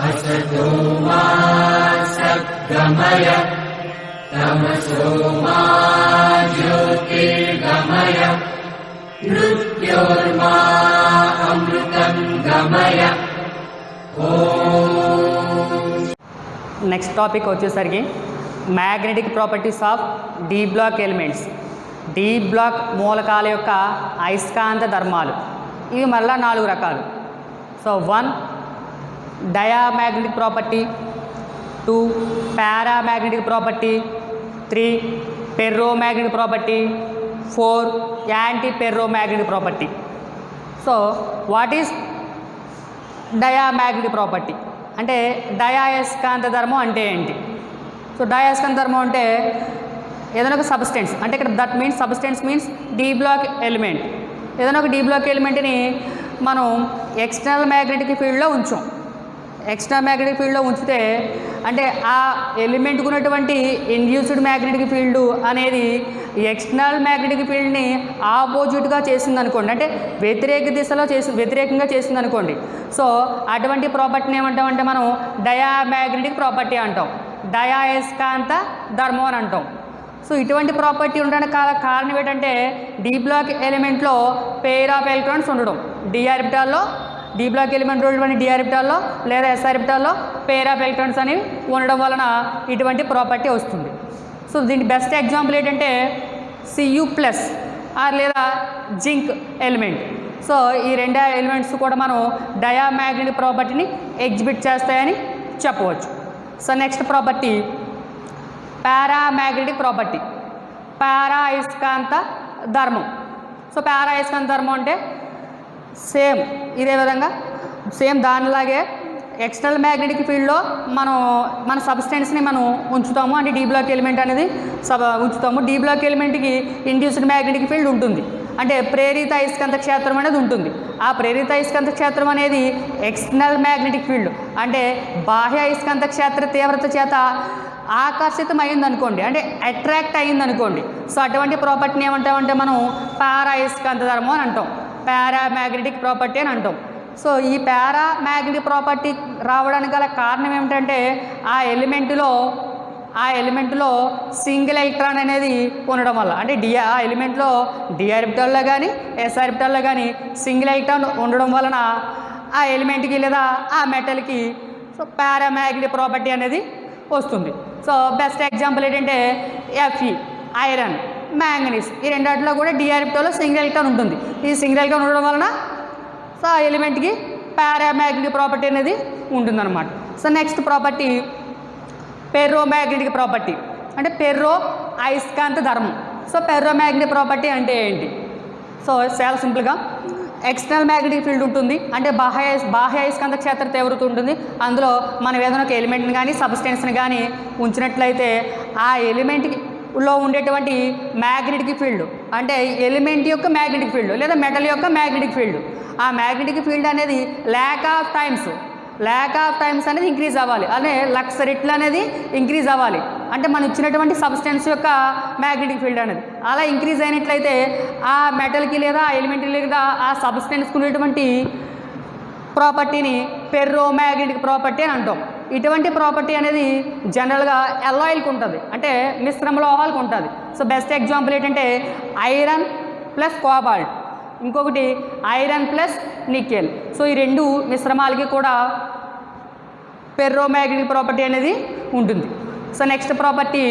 असतो मा सद्गमय तमसो मा ज्योतिर्गमय मृत्योर्मा अमृतं गमय। నెక్స్ట్ టాపిక్ వచ్చేసరికి magnetic properties of D block elements. D block మూలకాల యొక్క అయస్కాంత ధర్మాలు. ఇవి మళ్ళీ 4 రకాలు. So 1 diamagnetic property, 2 paramagnetic property, 3 ferromagnetic property, 4 anti ferromagnetic property. So what is diamagnetic property అంటే డయాయస్కాంత ధర్మం అంటే ఏంటి? సో డయాయస్కాంత ధర్మం అంటే ఏదైనా ఒక సబ్స్టెన్స్, అంటే ఇక్కడ that means substance means D block element. ఏదైనా ఒక డి బ్లాక్ ఎలిమెంట్ని మనం ఎక్స్టర్నల్ మ్యాగ్నెటిక్ ఫీల్డ్లో ఉంచాం. ఎక్స్టర్నల్ మ్యాగ్నెటిక్ ఫీల్డ్లో ఉంచితే అంటే ఆ ఎలిమెంట్కి ఉన్నటువంటి ఇండ్యూస్డ్ మ్యాగ్నెటిక్ ఫీల్డ్ అనేది ఎక్స్టర్నల్ మ్యాగ్నెటిక్ ఫీల్డ్ని ఆపోజిట్గా చేసింది అనుకోండి, అంటే వ్యతిరేకంగా చేసింది అనుకోండి. సో అటువంటి ప్రాపర్టీని ఏమంటామంటే మనం డయామాగ్నెటిక్ ప్రాపర్టీ అంటాం, డయాయస్కాంత ధర్మం అని అంటాం. సో ఇటువంటి ప్రాపర్టీ ఉండడానికి కారణం ఏంటంటే డి బ్లాక్ ఎలిమెంట్లో పెయిర్ ఆఫ్ ఎలక్ట్రాన్స్ ఉండడం. డి ఆర్బిటాల్లో డి బ్లాక్ ఎలిమెంట్ ఉన్నటువంటి డి ఆర్బిటాల్లో లేదా ఎస్ ఆర్బిటాల్లో పెయిర్ ఆఫ్ ఎలక్ట్రాన్స్ అనేవి ఉండడం వలన ఇటువంటి ప్రాపర్టీ వస్తుంది. సో దీనికి బెస్ట్ ఎగ్జాంపుల్ ఏంటంటే Cu+ లేదా జింక్ ఎలిమెంట్. సో ఈ 2 ఎలిమెంట్స్ కూడా మనం డయామాగ్నెటిక్ ప్రాపర్టీని ఎగ్జిబిట్ చేస్తాయని చెప్పవచ్చు. So next property paramagnetic property, పారా అయస్కాంత ధర్మం. సో పారా అయస్కాంత ధర్మం అంటే సేమ్ ఇదే విధంగా సేమ్ దానిలాగే ఎక్స్టర్నల్ మ్యాగ్నెటిక్ ఫీల్డ్లో మన సబ్స్టెన్స్ని మనం ఉంచుతాము, అంటే డి బ్లాక్ ఎలిమెంట్ అనేది ఉంచుతాము. డి బ్లాక్ ఎలిమెంట్కి ఇండ్యూస్డ్ మ్యాగ్నెటిక్ ఫీల్డ్ ఉంటుంది, అంటే ప్రేరిత అయస్కాంత క్షేత్రం అనేది ఉంటుంది. ఆ ప్రేరిత అయస్కాంత క్షేత్రం అనేది ఎక్స్టర్నల్ మ్యాగ్నెటిక్ ఫీల్డ్, అంటే బాహ్య అయస్కాంత క్షేత్ర తీవ్రత చేత ఆకర్షితం అయిందనుకోండి, అంటే అట్రాక్ట్ అయిందనుకోండి. సో అటువంటి ప్రాపర్టీని ఏమంటామంటే మనం పారా అయస్కాంత ధర్మం అని అంటాం, పారామాగ్నెటిక్ ప్రాపర్టీ అని అంటాం. సో ఈ పారామాగ్నెటిక్ ప్రాపర్టీ రావడానికి గల కారణం ఏమిటంటే ఆ ఎలిమెంట్లో సింగిల్ ఎలక్ట్రాన్ అనేది ఉండడం వల్ల, అంటే ఆ ఎలిమెంట్లో డి ఆర్బిటాల్లో కానీ ఎస్ ఆర్బిటాల్లో కానీ సింగిల్ ఎలక్ట్రాన్ ఉండడం వలన ఆ ఎలిమెంట్కి లేదా ఆ మెటల్కి సో పారామాగ్నెటిక్ ప్రాపర్టీ అనేది వస్తుంది. సో బెస్ట్ ఎగ్జాంపుల్ ఏంటంటే Fe ఐరన్, మ్యాంగనీస్. ఈ రెండిట్లో కూడా డి ఆర్బిటాల్లో సింగిల్ ఎలక్ట్రాన్ ఉంటుంది. ఈ సింగిల్ ఎలక్ట్రాన్ ఉండడం వలన సో ఆ ఎలిమెంట్కి పారామాగ్నెటిక్ ప్రాపర్టీ అనేది ఉంటుందన్నమాట. So next property ferromagnetic property, అంటే ఫెర్రో అయస్కాంత ధర్మం. సో ఫెర్రోమాగ్నెటిక్ ప్రాపర్టీ అంటే ఏంటి? సో చాలా సింపుల్గా ఎక్స్టర్నల్ మ్యాగ్నెటిక్ ఫీల్డ్ ఉంటుంది, అంటే బాహ్య అయస్కాంత క్షేత్ర తీవ్రత ఉంటుంది. అందులో మనం ఏదైనా ఒక ఎలిమెంట్ని కానీ సబ్స్టెన్స్ని కానీ ఉంచినట్లయితే ఆ ఎలిమెంట్లో ఉండేటువంటి మ్యాగ్నెటిక్ ఫీల్డ్, అంటే ఎలిమెంట్ యొక్క మ్యాగ్నెటిక్ ఫీల్డ్ లేదా మెటల్ యొక్క మ్యాగ్నెటిక్ ఫీల్డ్, ఆ మ్యాగ్నెటిక్ ఫీల్డ్ అనేది ల్యాక్ ఆఫ్ టైమ్స్ అనేది ఇంక్రీజ్ అవ్వాలి, అనే లక్ష రెట్లు అనేది ఇంక్రీజ్ అవ్వాలి. అంటే మనం ఇచ్చినటువంటి సబ్స్టెన్స్ యొక్క మ్యాగ్నెటిక్ ఫీల్డ్ అనేది అలా ఇంక్రీజ్ అయినట్లయితే ఆ మెటల్కి లేదా ఆ ఎలిమెంట్కి లేదా ఆ సబ్స్టెన్స్కి ఉన్నటువంటి ప్రాపర్టీని ఫెర్రోమాగ్నెటిక్ ప్రాపర్టీ అని అంటాం. ఇటువంటి ప్రాపర్టీ అనేది జనరల్గా ఎల్లాయిల్కి ఉంటుంది, అంటే మిశ్రమ లోహాలకు ఉంటుంది. సో బెస్ట్ ఎగ్జాంపుల్ ఏంటంటే ఐరన్ ప్లస్ కోబాల్ట్, ఇంకొకటి ఐరన్ ప్లస్ నికెల్. సో ఈ 2 మిశ్రమాలకి కూడా ఫెర్రోమాగ్నెటిక్ ప్రాపర్టీ అనేది ఉంటుంది. So next property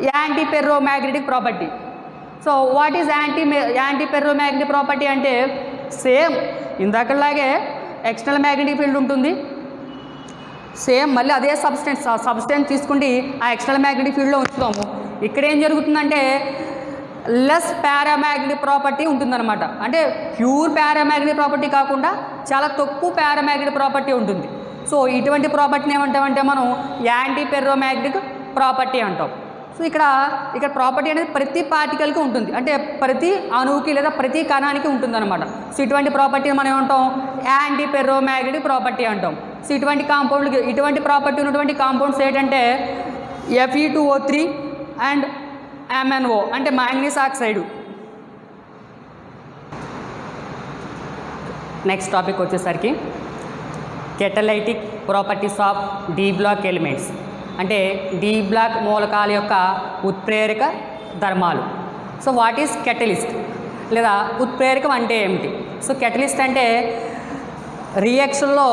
anti ferromagnetic property. So what is anti ferromagnetic property అంటే సేమ్ ఇందాకలాగే ఎక్స్టర్నల్ మ్యాగ్నెటిక్ ఫీల్డ్ ఉంటుంది, సేమ్ మళ్ళీ అదే సబ్స్టెన్స్ తీసుకుంటే ఆ ఎక్స్టర్నల్ మ్యాగ్నెటిక్ ఫీల్డ్లో ఉంచుతాము. ఇక్కడ ఏం జరుగుతుందంటే లెస్ పారామాగ్నెటిక్ ప్రాపర్టీ ఉంటుందన్నమాట, అంటే ప్యూర్ పారామాగ్నెటిక్ ప్రాపర్టీ కాకుండా చాలా తక్కువ పారామాగ్నెటిక్ ప్రాపర్టీ ఉంటుంది. సో ఇటువంటి ప్రాపర్టీని ఏమంటామంటే మనం యాంటీ ఫెర్రోమాగ్నెటిక్ ప్రాపర్టీ అంటాం. సో ఇక్కడ ప్రాపర్టీ అనేది ప్రతి పార్టికల్కి ఉంటుంది, అంటే ప్రతి అణువుకి లేదా ప్రతి కణానికి ఉంటుందన్నమాట. సో ఇటువంటి ప్రాపర్టీని మనం ఏమంటాం యాంటీ ఫెర్రోమాగ్నెటిక్ ప్రాపర్టీ అంటాం. సో ఇటువంటి ప్రాపర్టీ ఉన్నటువంటి కాంపౌండ్స్ ఏంటంటే Fe2O3 అండ్ MnO, అంటే మ్యాంగనీస్ ఆక్సైడ్. నెక్స్ట్ టాపిక్ వచ్చేసరికి catalytic properties of D block elements, అంటే డి బ్లాక్ మూలకాల యొక్క ఉత్ప్రేరక ధర్మాలు. సో వాట్ ఈస్ కెటలిస్ట్ లేదా ఉత్ప్రేరకం అంటే ఏమిటి? సో కెటలిస్ట్ అంటే రియాక్షన్లో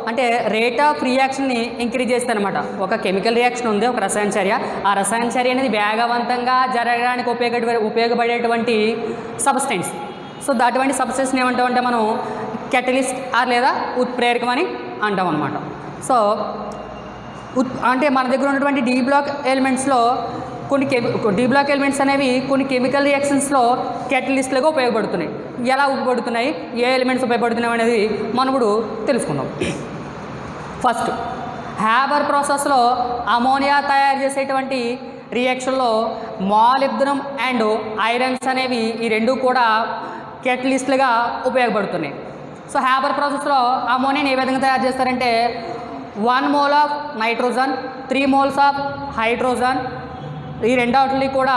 అంటే రేట్ ఆఫ్ రియాక్షన్ని ఇంక్రీజ్ చేస్తుంది అనమాట. ఒక కెమికల్ రియాక్షన్ ఉంది, ఒక రసాయన చర్య. ఆ రసాయన చర్య అనేది వేగవంతంగా జరగడానికి ఉపయోగపడేటువంటి సబ్స్టెన్స్. సో అటువంటి సబ్స్టెన్స్ని ఏమంటామంటే మనం కెటలిస్ట్ లేదా ఉత్ప్రేరకం అని అంటాం అనమాట. సో అంటే మన దగ్గర ఉన్నటువంటి డి బ్లాక్ ఎలిమెంట్స్లో డి బ్లాక్ ఎలిమెంట్స్ అనేవి కొన్ని కెమికల్ రియాక్షన్స్లో కెటలిస్ట్లుగా ఉపయోగపడుతున్నాయి. ఎలా ఉపయోగపడుతున్నాయి, ఏ ఎలిమెంట్స్ ఉపయోగపడుతున్నాయి అనేది మనం ఇప్పుడు తెలుసుకుందాం. ఫస్ట్, హ్యాబర్ ప్రాసెస్లో అమోనియా తయారు చేసేటువంటి రియాక్షన్లో మాలిబ్డినం అండ్ ఐరన్స్ అనేవి ఈ రెండు కూడా కెటలిస్ట్లుగా ఉపయోగపడుతున్నాయి. సో హ్యాబర్ ప్రాసెస్లో అమోనియాని ఏ విధంగా తయారు చేస్తారంటే 1 mole of nitrogen, 3 moles of hydrogen, ఈ రెండవటిని కూడా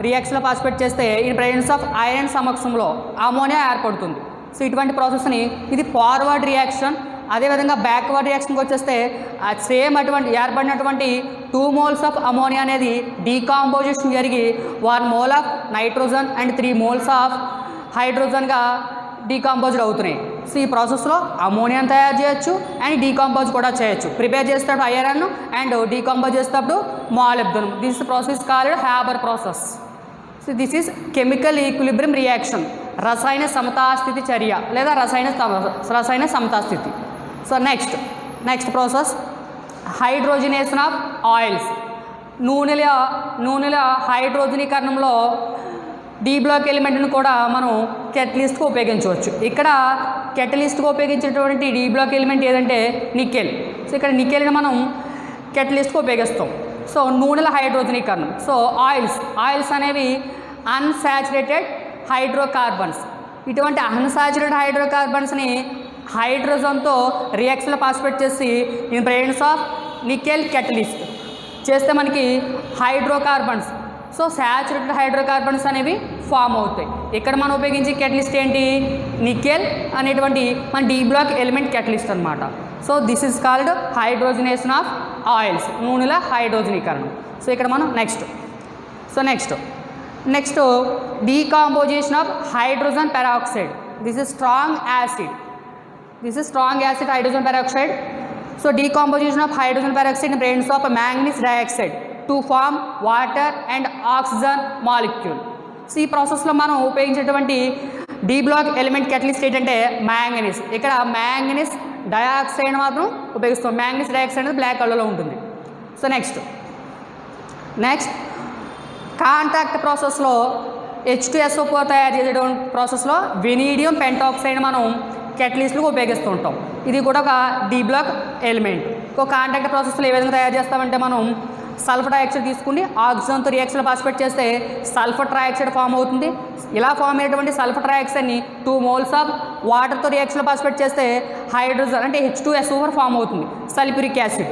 రియాక్షన్లో పార్టిసిపేట్ చేస్తే ఇన్ ప్రెజెన్స్ ఆఫ్ ఐరన్ సమక్షంలో అమోనియా ఏర్పడుతుంది. సో ఇటువంటి ప్రాసెస్ని ఇది ఫార్వర్డ్ రియాక్షన్. అదేవిధంగా బ్యాక్వర్డ్ రియాక్షన్కి వచ్చేస్తే సేమ్ అటువంటి ఏర్పడినటువంటి 2 మోల్స్ ఆఫ్ అమోనియా అనేది డీకాంపోజిషన్ జరిగి 1 mole of nitrogen and 3 moles of హైడ్రోజన్గా డీకాంపోజ్డ్ అవుతున్నాయి. సో ఈ ప్రాసెస్లో అమోనియాని తయారు చేయొచ్చు అండ్ డీకాంపోజ్ కూడా చేయొచ్చు. ప్రిపేర్ చేసేటప్పుడు ఐరన్ అండ్ డీకాంపోజ్ చేసేటప్పుడు molybdenum. This process called Haber process. So this is chemical equilibrium reaction, రసాయన సమతాస్థితి చర్య లేదా రసాయన సమతాస్థితి. So next process hydrogenation of oils. నూనెల హైడ్రోజనీకరణంలో డి బ్లాక్ ఎలిమెంట్ను కూడా మనం కెటలిస్ట్గా ఉపయోగించవచ్చు. ఇక్కడ కెటలిస్ట్గా ఉపయోగించేటువంటి డి బ్లాక్ ఎలిమెంట్ ఏదంటే నికెల్. సో ఇక్కడ నికెల్ని మనం కెటలిస్ట్గా ఉపయోగిస్తాం. సో నూనెల హైడ్రోజనీకరణం. సో ఆయిల్స్ అనేవి అన్సాచురేటెడ్ హైడ్రోకార్బన్స్. ఇటువంటి అన్సాచురేటెడ్ హైడ్రోకార్బన్స్ని హైడ్రోజన్తో రియాక్షన్లో పార్టిసిపేట్ చేసి in presence of nickel catalyst చేస్తే మనకి హైడ్రోకార్బన్స్, సో శాచురేటెడ్ హైడ్రోకార్బన్స్ అనేవి ఫామ్ అవుతాయి. ఇక్కడ మనం ఉపయోగించే కెటలిస్ట్ ఏంటి, నికెల్ అనేటువంటి మన డి బ్లాక్ ఎలిమెంట్ కెటలిస్ట్ అనమాట. So this is called hydrogenation of oils, నూనెల హైడ్రోజనీకరణం. సో ఇక్కడ మనం next decomposition of hydrogen peroxide. This is strong acid hydrogen peroxide. So decomposition of hydrogen peroxide in presence of manganese dioxide to form water and oxygen molecule. So ఈ ప్రాసెస్లో మనం ఉపయోగించేటువంటి D block element catalyst ఏంటంటే manganese. ఇక్కడ manganese dioxide మాత్రం ఉపయోగిస్తాం. Manganese dioxide అనేది black కలర్లో ఉంటుంది. సో నెక్స్ట్ కాంటాక్ట్ ప్రాసెస్లో H2SO4 తయారు చేసేటువంటి ప్రాసెస్లో వెనీడియం పెంటాక్సైడ్ మనం కెటలిస్ట్లకు ఉపయోగిస్తూ ఉంటాం. ఇది కూడా ఒక డి బ్లాక్ ఎలిమెంట్. కాంటాక్ట్ ప్రాసెస్లో ఏ విధంగా తయారు చేస్తామంటే మనం సల్ఫర్ డైఆక్సైడ్ తీసుకుని ఆక్సిజన్తో రియాక్షన్లో పార్టిసిపేట్ చేస్తే సల్ఫర్ ట్రైఆక్సైడ్ ఫామ్ అవుతుంది. ఇలా ఫామ్ అయ్యేటువంటి సల్ఫర్ ట్రైఆక్సైడ్ని 2 మోల్స్ ఆఫ్ వాటర్తో రియాక్షన్లో పార్టిసిపేట్ చేస్తే హైడ్రోజన్ అంటే H2SO4 ఫామ్ అవుతుంది, sulphuric acid.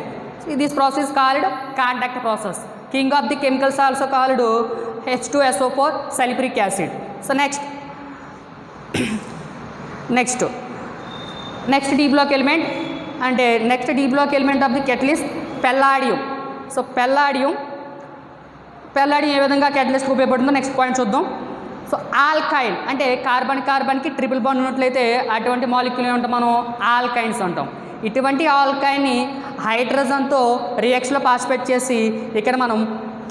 This process called contact process. King of the chemicals also called H2SO4 sulphuric acid. So next D block element of the catalyst palladium. So palladium ఏ విధంగా కెటలిస్ట్కి ఉపయోగపడుతుందో next point చూద్దాం. So alkyne అంటే కార్బన్కి triple bond ఉన్నట్లయితే అటువంటి molecule ఏమంటాం మనం ఆల్కైన్స్ అంటాం. ఇటువంటి ఆల్కైన్ని హైడ్రోజన్తో రియాక్షన్లో పార్టిసిపేట్ చేసి ఇక్కడ మనం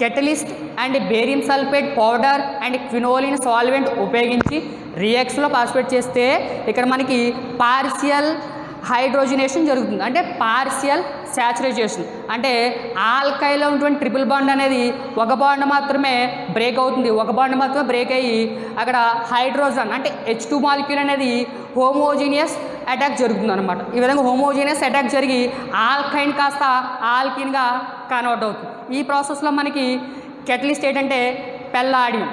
catalyst and barium sulphate powder and quinoline solvent ఉపయోగించి రియాక్షన్లో పార్టిసిపేట్ చేస్తే ఇక్కడ మనకి పార్షియల్ హైడ్రోజనేషన్ జరుగుతుంది, అంటే పార్షియల్ శాచురేషన్. అంటే ఆల్కైలో ఉన్నటువంటి ట్రిపుల్ బాండ్ అనేది ఒక బాండ్ మాత్రమే బ్రేక్ అవుతుంది, ఒక బాండ్ మాత్రమే బ్రేక్ అయ్యి అక్కడ హైడ్రోజన్ అంటే H2 మాలిక్యూల్ అనేది హోమోజీనియస్ అటాక్ జరుగుతుంది అనమాట. ఈ విధంగా హోమోజీనియస్ అటాక్ జరిగి ఆల్కైన్ కాస్త ఆల్కిన్గా కన్వర్ట్ అవుతుంది. ఈ ప్రాసెస్లో మనకి కెటలిస్ట్ ఏంటంటే పెల్లాడియం.